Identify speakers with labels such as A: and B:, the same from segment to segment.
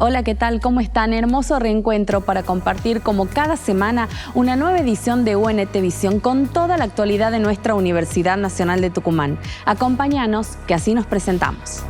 A: Hola, ¿qué tal? ¿Cómo están? Hermoso reencuentro para compartir como cada semana una nueva edición de UNT Visión con toda la actualidad de nuestra Universidad Nacional de Tucumán. Acompáñanos, que así nos presentamos.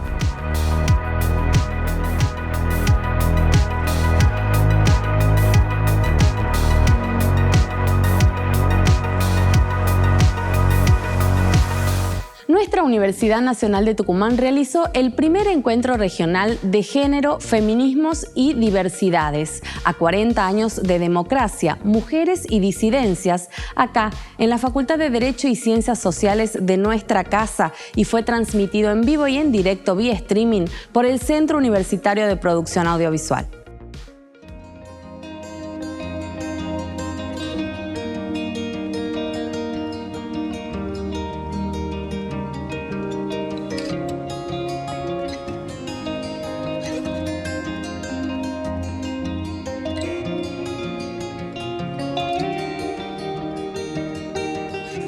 A: Nuestra Universidad Nacional de Tucumán realizó el primer encuentro regional de género, feminismos y diversidades, a 40 años de democracia, mujeres y disidencias, acá en la Facultad de Derecho y Ciencias Sociales de nuestra casa, y fue transmitido en vivo y en directo vía streaming por el Centro Universitario de Producción Audiovisual.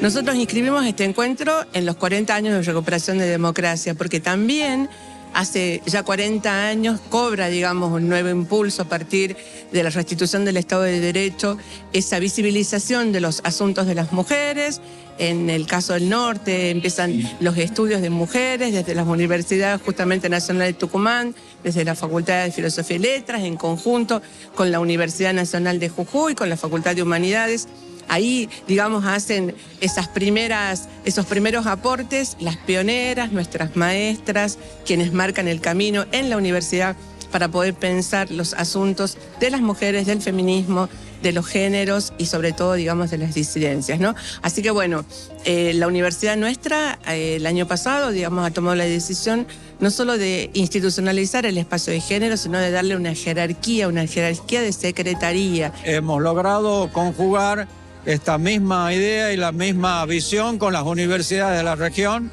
B: Nosotros inscribimos este encuentro en los 40 años de recuperación de democracia, porque también hace ya 40 años cobra, digamos, un nuevo impulso a partir de la restitución del Estado de Derecho, esa visibilización de los asuntos de las mujeres. En el caso del norte empiezan los estudios de mujeres desde las universidades justamente Nacional de Tucumán, desde la Facultad de Filosofía y Letras, en conjunto con la Universidad Nacional de Jujuy, con la Facultad de Humanidades. Ahí, digamos, hacen esos primeros aportes las pioneras, nuestras maestras, quienes marcan el camino en la universidad para poder pensar los asuntos de las mujeres, del feminismo, de los géneros y sobre todo, digamos, de las disidencias, ¿no? Así que bueno, la universidad nuestra el año pasado, digamos, ha tomado la decisión no solo de institucionalizar el espacio de género, sino de darle una jerarquía de secretaría.
C: Hemos logrado conjugar esta misma idea y la misma visión con las universidades de la región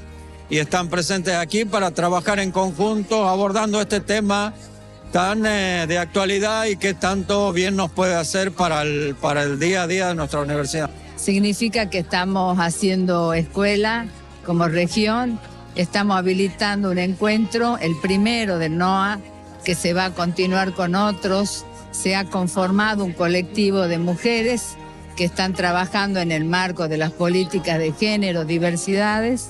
C: y están presentes aquí para trabajar en conjunto abordando este tema tan de actualidad y que tanto bien nos puede hacer para el día a día de nuestra universidad.
D: Significa que estamos haciendo escuela como región, estamos habilitando un encuentro, el primero del NOA, que se va a continuar con otros. Se ha conformado un colectivo de mujeres que están trabajando en el marco de las políticas de género, diversidades,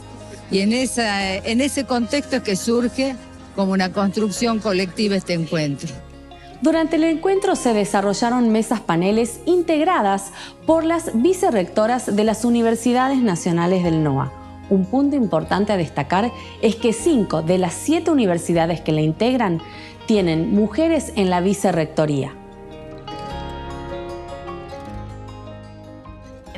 D: y en ese contexto es que surge como una construcción colectiva este encuentro.
A: Durante el encuentro se desarrollaron mesas paneles integradas por las vicerrectoras de las universidades nacionales del NOA. Un punto importante a destacar es que 5 de las 7 universidades que la integran tienen mujeres en la vicerrectoría.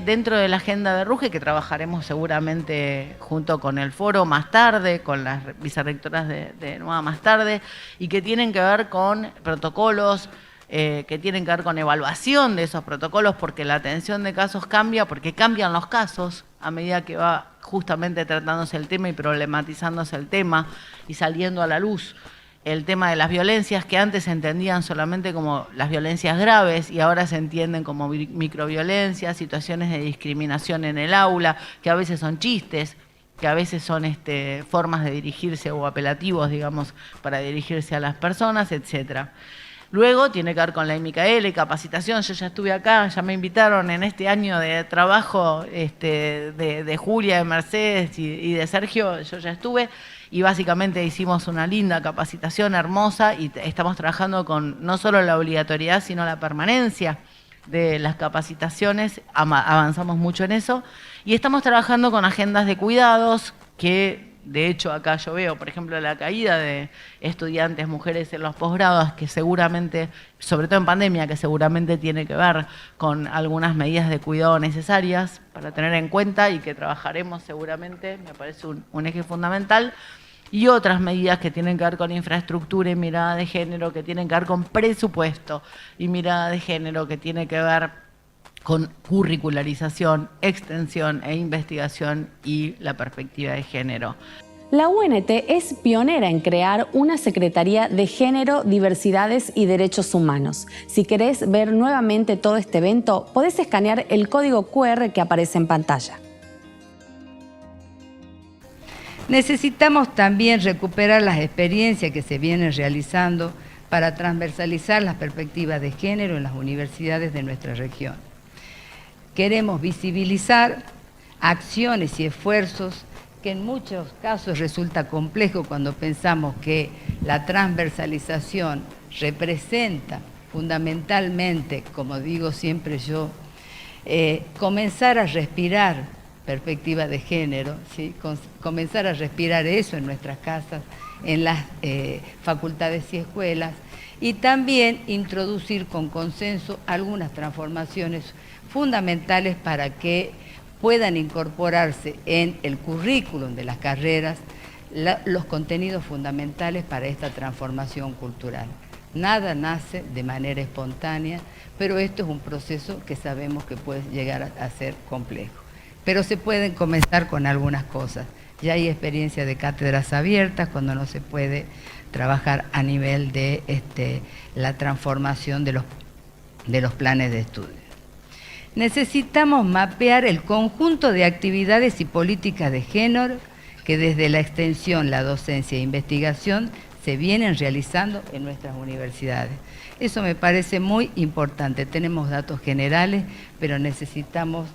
E: Dentro de la agenda de RUGE, que trabajaremos seguramente junto con el foro más tarde, con las vicerrectoras de NOA más tarde, y que tienen que ver con protocolos, que tienen que ver con evaluación de esos protocolos, porque la atención de casos cambia, porque cambian los casos a medida que va justamente tratándose el tema y problematizándose el tema y saliendo a la luz. El tema de las violencias, que antes se entendían solamente como las violencias graves y ahora se entienden como microviolencias, situaciones de discriminación en el aula, que a veces son chistes, que a veces son formas de dirigirse o apelativos, digamos, para dirigirse a las personas, etc. Luego tiene que ver con la MKL, capacitación. Yo ya estuve acá, ya me invitaron en este año de trabajo de Julia, de Mercedes y de Sergio, yo ya estuve. Y básicamente hicimos una linda capacitación hermosa y estamos trabajando con no solo la obligatoriedad, sino la permanencia de las capacitaciones. Avanzamos mucho en eso. Y estamos trabajando con agendas de cuidados que, de hecho, acá yo veo, por ejemplo, la caída de estudiantes mujeres en los posgrados, que seguramente, sobre todo en pandemia, que seguramente tiene que ver con algunas medidas de cuidado necesarias para tener en cuenta y que trabajaremos seguramente, me parece un eje fundamental. Y otras medidas que tienen que ver con infraestructura y mirada de género, que tienen que ver con presupuesto y mirada de género, que tiene que ver con curricularización, extensión e investigación y la perspectiva de género.
A: La UNT es pionera en crear una Secretaría de Género, Diversidades y Derechos Humanos. Si querés ver nuevamente todo este evento, podés escanear el código QR que aparece en pantalla.
F: Necesitamos también recuperar las experiencias que se vienen realizando
D: para transversalizar las perspectivas de género en las universidades de nuestra región. Queremos visibilizar acciones y esfuerzos que en muchos casos resulta complejo cuando pensamos que la transversalización representa fundamentalmente, como digo siempre yo, comenzar a respirar perspectiva de género, ¿sí? Comenzar a respirar eso en nuestras casas, en las facultades y escuelas, y también introducir con consenso algunas transformaciones fundamentales para que puedan incorporarse en el currículum de las carreras los contenidos fundamentales para esta transformación cultural. Nada nace de manera espontánea, pero esto es un proceso que sabemos que puede llegar a ser complejo. Pero se pueden comenzar con algunas cosas. Ya hay experiencia de cátedras abiertas cuando no se puede trabajar a nivel de la transformación de los planes de estudio. Necesitamos mapear el conjunto de actividades y políticas de género que desde la extensión, la docencia e investigación se vienen realizando en nuestras universidades. Eso me parece muy importante. Tenemos datos generales, pero necesitamos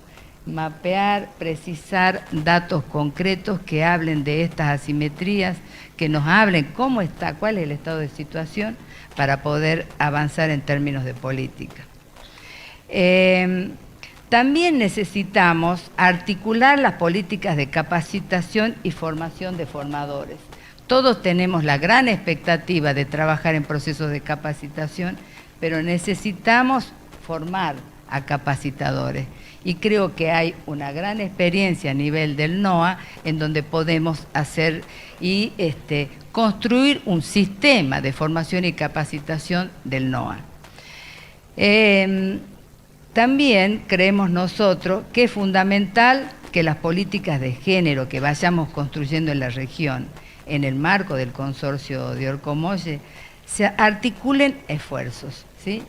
D: mapear, precisar datos concretos que hablen de estas asimetrías, que nos hablen cómo está, cuál es el estado de situación para poder avanzar en términos de política. También necesitamos articular las políticas de capacitación y formación de formadores. Todos tenemos la gran expectativa de trabajar en procesos de capacitación, pero necesitamos formar a capacitadores. Y creo que hay una gran experiencia a nivel del NOA en donde podemos hacer y construir un sistema de formación y capacitación del NOA. También creemos nosotros que es fundamental que las políticas de género que vayamos construyendo en la región, en el marco del consorcio de Orcomolle, se articulen esfuerzos, ¿sí?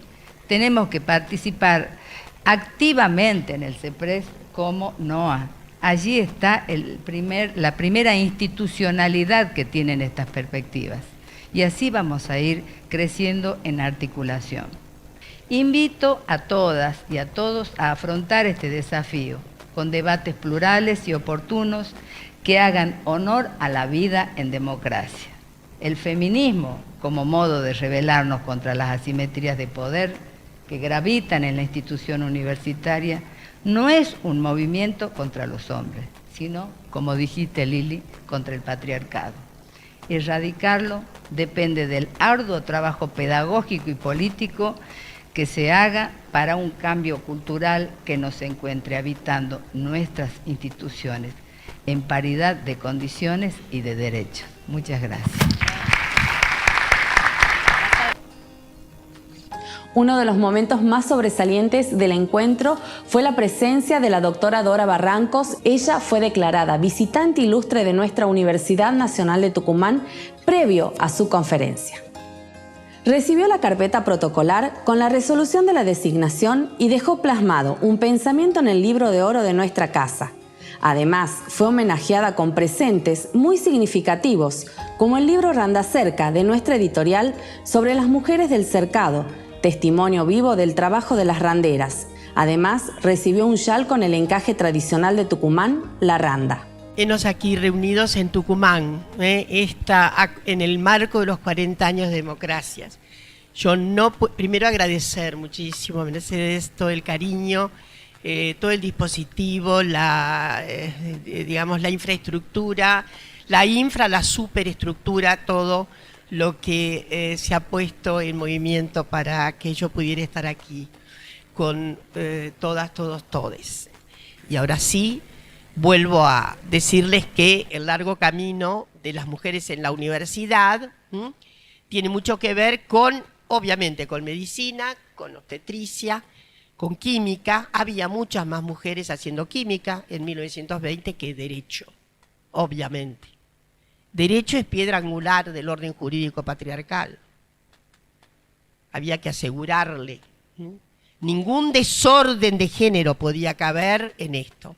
D: Tenemos que participar activamente en el CEPRES como NOA. Allí está la primera institucionalidad que tienen estas perspectivas. Y así vamos a ir creciendo en articulación. Invito a todas y a todos a afrontar este desafío con debates plurales y oportunos que hagan honor a la vida en democracia. El feminismo, como modo de rebelarnos contra las asimetrías de poder que gravitan en la institución universitaria, no es un movimiento contra los hombres, sino, como dijiste Lili, contra el patriarcado. Erradicarlo depende del arduo trabajo pedagógico y político que se haga para un cambio cultural que nos encuentre habitando nuestras instituciones en paridad de condiciones y de derechos. Muchas gracias.
A: Uno de los momentos más sobresalientes del encuentro fue la presencia de la doctora Dora Barrancos. Ella fue declarada visitante ilustre de nuestra Universidad Nacional de Tucumán previo a su conferencia. Recibió la carpeta protocolar con la resolución de la designación y dejó plasmado un pensamiento en el libro de oro de nuestra casa. Además, fue homenajeada con presentes muy significativos, como el libro Randa Cerca de nuestra editorial sobre las mujeres del cercado, testimonio vivo del trabajo de las randeras. Además, recibió un chal con el encaje tradicional de Tucumán, la randa.
F: Enos aquí reunidos en Tucumán, en el marco de los 40 años de democracia. Yo primero agradecer muchísimo a Mercedes todo el cariño, todo el dispositivo, la infraestructura, la superestructura, todo lo que se ha puesto en movimiento para que yo pudiera estar aquí con todas, todos, todes. Y ahora sí, vuelvo a decirles que el largo camino de las mujeres en la universidad tiene mucho que ver con, obviamente, con medicina, con obstetricia, con química. Había muchas más mujeres haciendo química en 1920 que derecho, obviamente. Derecho es piedra angular del orden jurídico patriarcal. Había que asegurarle. Ningún desorden de género podía caber en esto.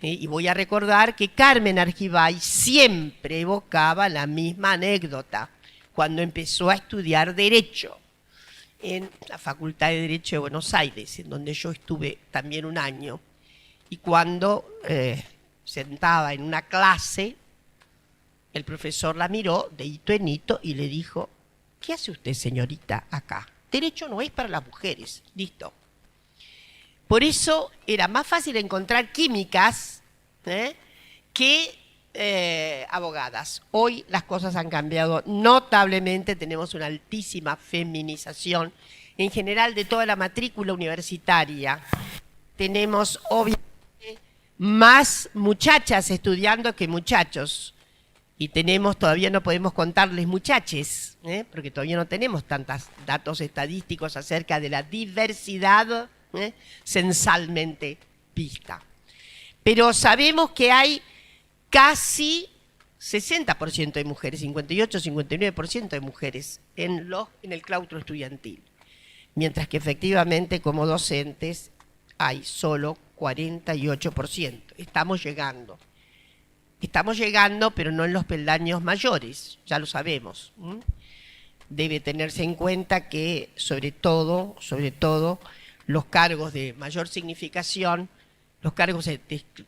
F: Y voy a recordar que Carmen Argibay siempre evocaba la misma anécdota. cuando empezó a estudiar Derecho en la Facultad de Derecho de Buenos Aires, en donde yo estuve también un año. Y cuando sentada en una clase, el profesor la miró de hito en hito y le dijo: ¿qué hace usted, señorita, acá? Derecho no es para las mujeres. Listo. Por eso era más fácil encontrar químicas que abogadas. Hoy las cosas han cambiado notablemente, tenemos una altísima feminización en general de toda la matrícula universitaria. Tenemos obviamente más muchachas estudiando que muchachos. Y todavía no podemos contarles muchaches, porque todavía no tenemos tantos datos estadísticos acerca de la diversidad censalmente vista. Pero sabemos que hay casi 60% de mujeres, 58-59% de mujeres en el claustro estudiantil, mientras que efectivamente como docentes hay solo 48%. Estamos llegando, pero no en los peldaños mayores, ya lo sabemos. Debe tenerse en cuenta que sobre todo, los cargos de mayor significación, los cargos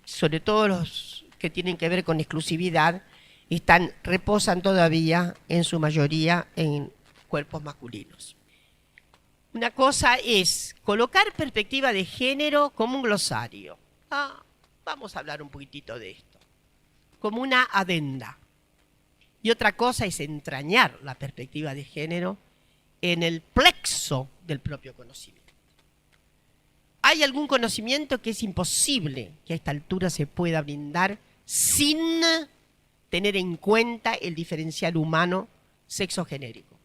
F: sobre todo los que tienen que ver con exclusividad, reposan todavía en su mayoría en cuerpos masculinos. Una cosa es colocar perspectiva de género como un glosario. Vamos a hablar un poquitito de esto. Como una adenda. Y otra cosa es entrañar la perspectiva de género en el plexo del propio conocimiento. Hay algún conocimiento que es imposible que a esta altura se pueda brindar sin tener en cuenta el diferencial humano sexogenérico.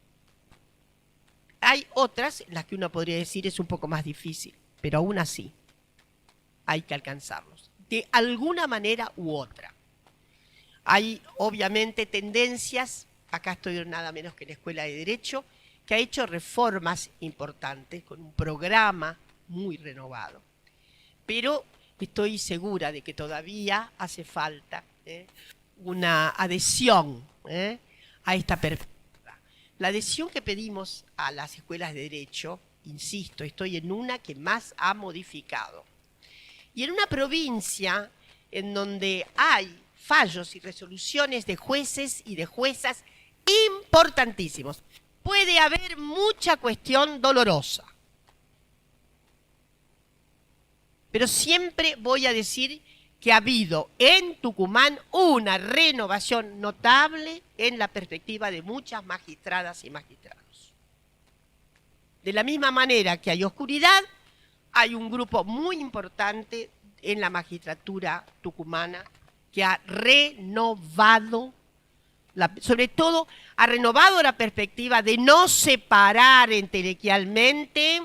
F: Hay otras en las que uno podría decir es un poco más difícil, pero aún así hay que alcanzarlos, de alguna manera u otra. Hay obviamente tendencias, acá estoy nada menos que en la Escuela de Derecho, que ha hecho reformas importantes con un programa muy renovado. Pero estoy segura de que todavía hace falta una adhesión a esta perspectiva. La adhesión que pedimos a las escuelas de Derecho, insisto, estoy en una que más ha modificado. Y en una provincia en donde hay fallos y resoluciones de jueces y de juezas importantísimos. Puede haber mucha cuestión dolorosa, pero siempre voy a decir que ha habido en Tucumán una renovación notable en la perspectiva de muchas magistradas y magistrados. De la misma manera que hay oscuridad, hay un grupo muy importante en la magistratura tucumana que ha renovado, sobre todo ha renovado la perspectiva de no separar intelectualmente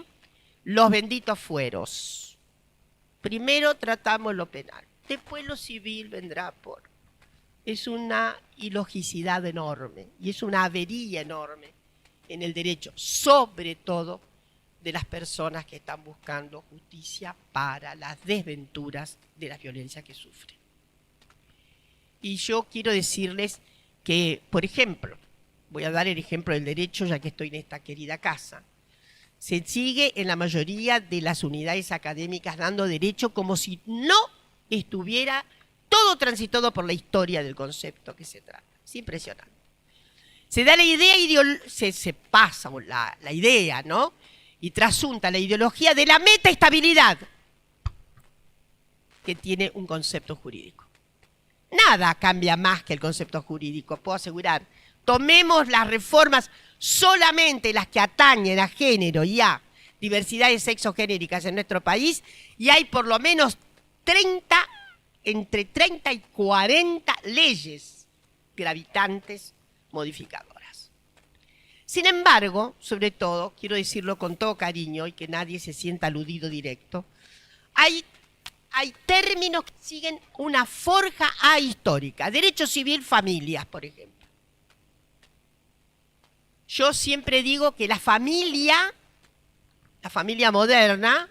F: los benditos fueros. Primero tratamos lo penal, después lo civil vendrá por. Es una ilogicidad enorme y es una avería enorme en el derecho, sobre todo de las personas que están buscando justicia para las desventuras de la violencia que sufren. Y yo quiero decirles que, por ejemplo, voy a dar el ejemplo del derecho ya que estoy en esta querida casa, se sigue en la mayoría de las unidades académicas dando derecho como si no estuviera todo transitado por la historia del concepto que se trata. Es impresionante. Se da la idea, se pasa la idea, ¿no? Y trasunta la ideología de la metaestabilidad que tiene un concepto jurídico. Nada cambia más que el concepto jurídico, puedo asegurar. Tomemos las reformas solamente las que atañen a género y a diversidades sexogenéricas en nuestro país y hay por lo menos entre 30 y 40 leyes gravitantes modificadoras. Sin embargo, sobre todo, quiero decirlo con todo cariño y que nadie se sienta aludido directo, hay términos que siguen una forja ahistórica. Derecho civil, familias, por ejemplo. Yo siempre digo que la familia moderna,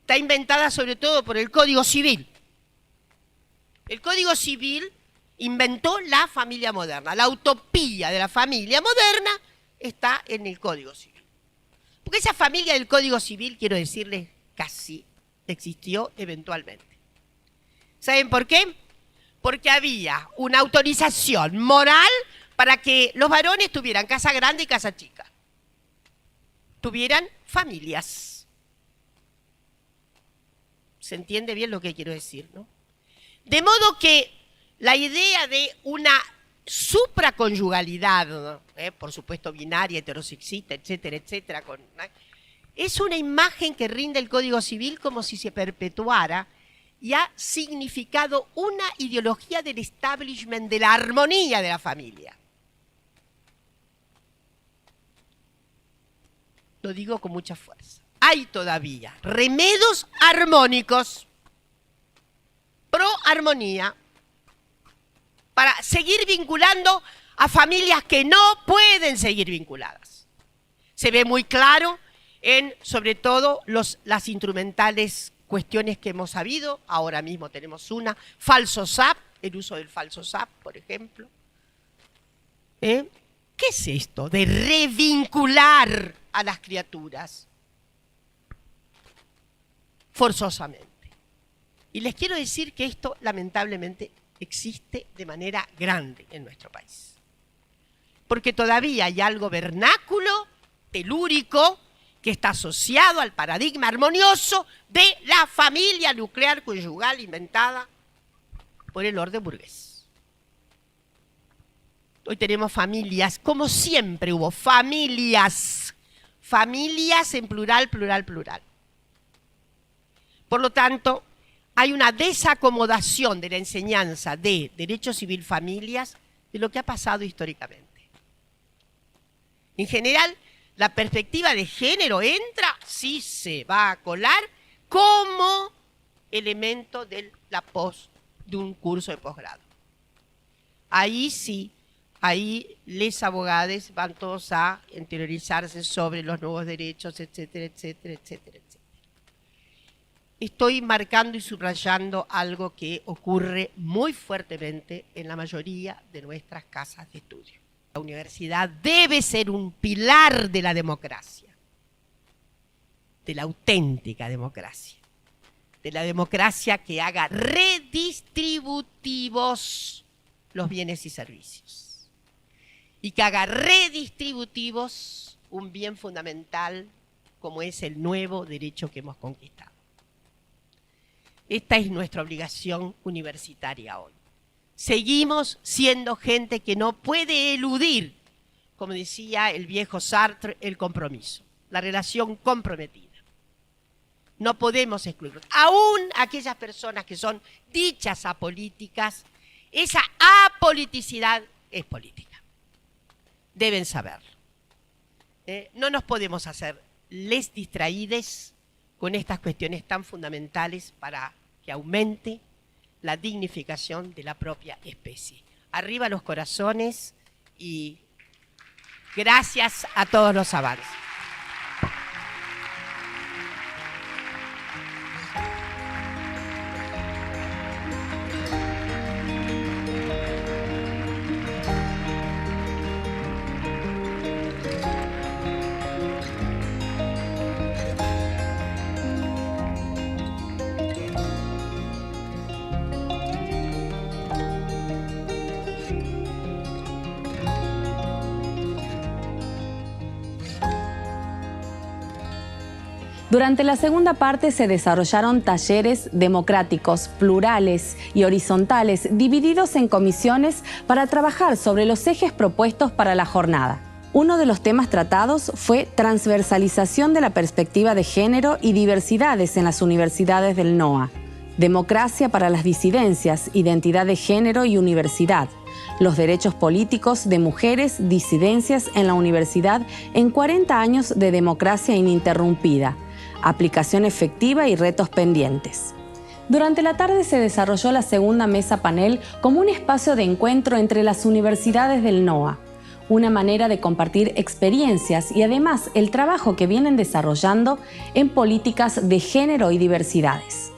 F: está inventada sobre todo por el Código Civil. El Código Civil inventó la familia moderna. La utopía de la familia moderna está en el Código Civil. Porque esa familia del Código Civil, quiero decirles, casi existió eventualmente. ¿Saben por qué? Porque había una autorización moral para que los varones tuvieran casa grande y casa chica. Tuvieran familias. ¿Se entiende bien lo que quiero decir, no? De modo que la idea de una supraconyugalidad, ¿no? Por supuesto binaria, heterosexista, etcétera, etcétera, es una imagen que rinde el Código Civil como si se perpetuara y ha significado una ideología del establishment, de la armonía de la familia. Lo digo con mucha fuerza. Hay todavía remedios armónicos, pro armonía, para seguir vinculando a familias que no pueden seguir vinculadas. Se ve muy claro en, sobre todo, las instrumentales cuestiones que hemos sabido. Ahora mismo tenemos una, falso SAP, el uso del falso SAP, por ejemplo. ¿Qué es esto de revincular a las criaturas forzosamente? Y les quiero decir que esto, lamentablemente, existe de manera grande en nuestro país. Porque todavía hay algo vernáculo, telúrico, que está asociado al paradigma armonioso de la familia nuclear conyugal inventada por el orden burgués. Hoy tenemos familias, como siempre hubo, familias en plural, plural, plural. Por lo tanto, hay una desacomodación de la enseñanza de derecho civil familias de lo que ha pasado históricamente. En general, la perspectiva de género entra, sí se va a colar, como elemento de un curso de posgrado. Ahí sí, ahí les abogados van todos a interiorizarse sobre los nuevos derechos, etcétera, etcétera, etcétera, etcétera. Estoy marcando y subrayando algo que ocurre muy fuertemente en la mayoría de nuestras casas de estudio. La universidad debe ser un pilar de la democracia, de la auténtica democracia, de la democracia que haga redistributivos los bienes y servicios y que haga redistributivos un bien fundamental como es el nuevo derecho que hemos conquistado. Esta es nuestra obligación universitaria hoy. Seguimos siendo gente que no puede eludir, como decía el viejo Sartre, el compromiso, la relación comprometida. No podemos excluirlos. Aún aquellas personas que son dichas apolíticas, esa apoliticidad es política. Deben saberlo. No nos podemos hacer les distraídes con estas cuestiones tan fundamentales para que aumente la dignificación de la propia especie. Arriba los corazones y gracias a todos los avances.
A: Durante la segunda parte se desarrollaron talleres democráticos, plurales y horizontales, divididos en comisiones para trabajar sobre los ejes propuestos para la jornada. Uno de los temas tratados fue transversalización de la perspectiva de género y diversidades en las universidades del NOA, democracia para las disidencias, identidad de género y universidad, los derechos políticos de mujeres, disidencias en la universidad en 40 años de democracia ininterrumpida, aplicación efectiva y retos pendientes. Durante la tarde se desarrolló la segunda mesa panel como un espacio de encuentro entre las universidades del NOA, una manera de compartir experiencias y además el trabajo que vienen desarrollando en políticas de género y diversidades.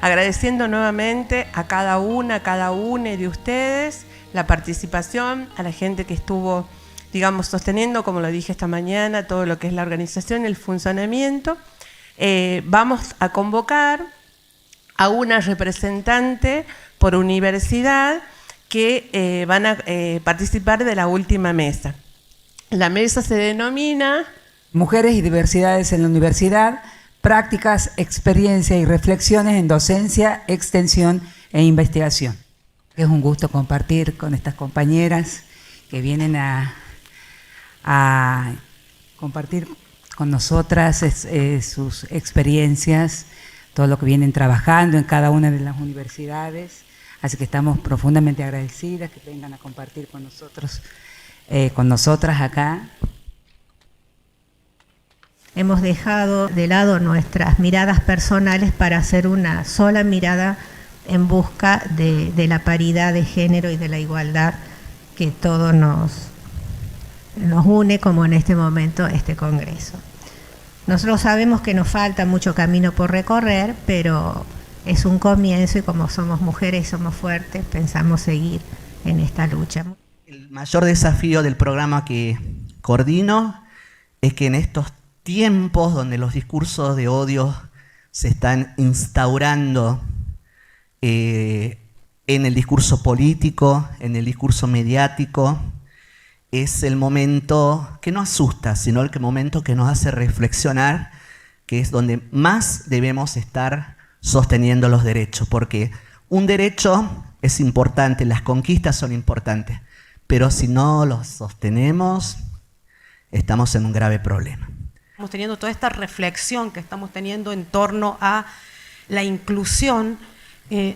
B: agradeciendo nuevamente a cada una de ustedes la participación, a la gente que estuvo, digamos, sosteniendo, como lo dije esta mañana, todo lo que es la organización, el funcionamiento. Vamos a convocar a una representante por universidad que van a participar de la última mesa. La mesa se denomina
G: Mujeres y diversidades en la universidad, prácticas, experiencia y reflexiones en docencia, extensión e investigación. Es un gusto compartir con estas compañeras que vienen a compartir con nosotras sus experiencias, todo lo que vienen trabajando en cada una de las universidades. Así que estamos profundamente agradecidas que vengan a compartir con nosotros, con nosotras acá.
H: Hemos dejado de lado nuestras miradas personales para hacer una sola mirada en busca de la paridad de género y de la igualdad que todo nos une, como en este momento este Congreso. Nosotros sabemos que nos falta mucho camino por recorrer, pero es un comienzo y como somos mujeres y somos fuertes, pensamos seguir en esta lucha.
I: El mayor desafío del programa que coordino es que en estos tiempos donde los discursos de odio se están instaurando en el discurso político, en el discurso mediático, es el momento que no asusta, sino el momento que nos hace reflexionar, que es donde más debemos estar sosteniendo los derechos, porque un derecho es importante, las conquistas son importantes, pero si no los sostenemos, estamos en un grave problema.
J: Estamos teniendo toda esta reflexión que estamos teniendo en torno a la inclusión,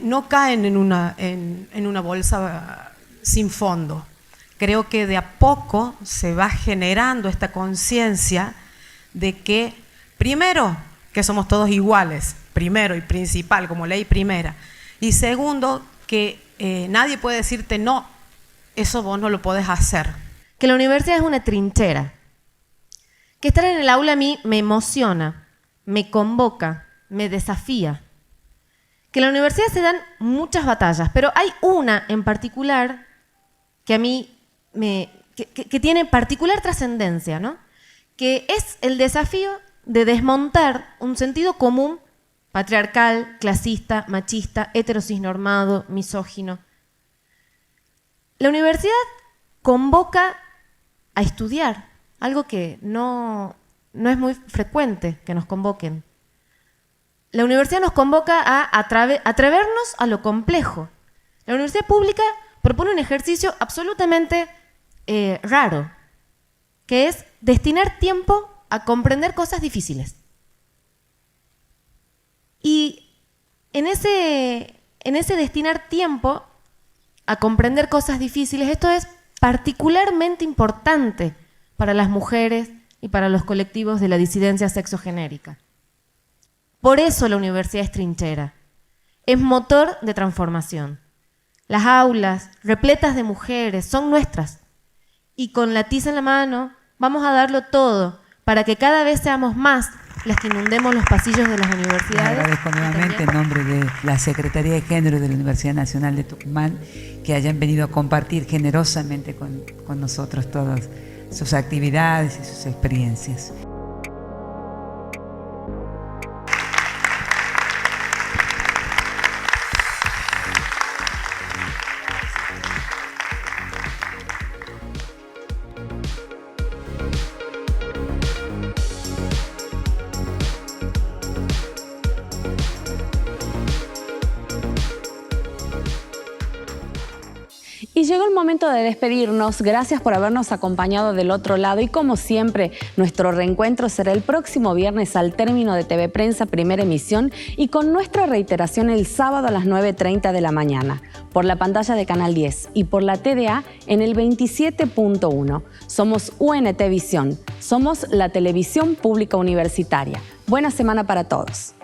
J: no caen en una bolsa sin fondo. Creo que de a poco se va generando esta conciencia de que, primero, que somos todos iguales, primero y principal, como ley primera, y segundo, que nadie puede decirte no, eso vos no lo podés hacer.
K: Que la universidad es una trinchera, que estar en el aula a mí me emociona, me convoca, me desafía. Que en la universidad se dan muchas batallas, pero hay una en particular que a mí que tiene particular trascendencia, ¿no? Que es el desafío de desmontar un sentido común patriarcal, clasista, machista, heterocisnormado, misógino. La universidad convoca a estudiar, algo que no es muy frecuente que nos convoquen. La universidad nos convoca a atrevernos a lo complejo. La universidad pública propone un ejercicio absolutamente raro, que es destinar tiempo a comprender cosas difíciles. Y en ese destinar tiempo a comprender cosas difíciles, esto es particularmente importante para las mujeres y para los colectivos de la disidencia sexogenérica. Por eso la universidad es trinchera, es motor de transformación. Las aulas repletas de mujeres son nuestras y con la tiza en la mano vamos a darlo todo para que cada vez seamos más las que inundemos los pasillos de las universidades.
G: Agradezco nuevamente en nombre de la Secretaría de Género de la Universidad Nacional de Tucumán que hayan venido a compartir generosamente con nosotros todas sus actividades y sus experiencias.
A: Y llegó el momento de despedirnos. Gracias por habernos acompañado del otro lado y como siempre, nuestro reencuentro será el próximo viernes al término de TV Prensa Primera Emisión y con nuestra reiteración el sábado a las 9:30 de la mañana, por la pantalla de Canal 10 y por la TDA en el 27.1. Somos UNT Visión, somos la televisión pública universitaria. Buena semana para todos.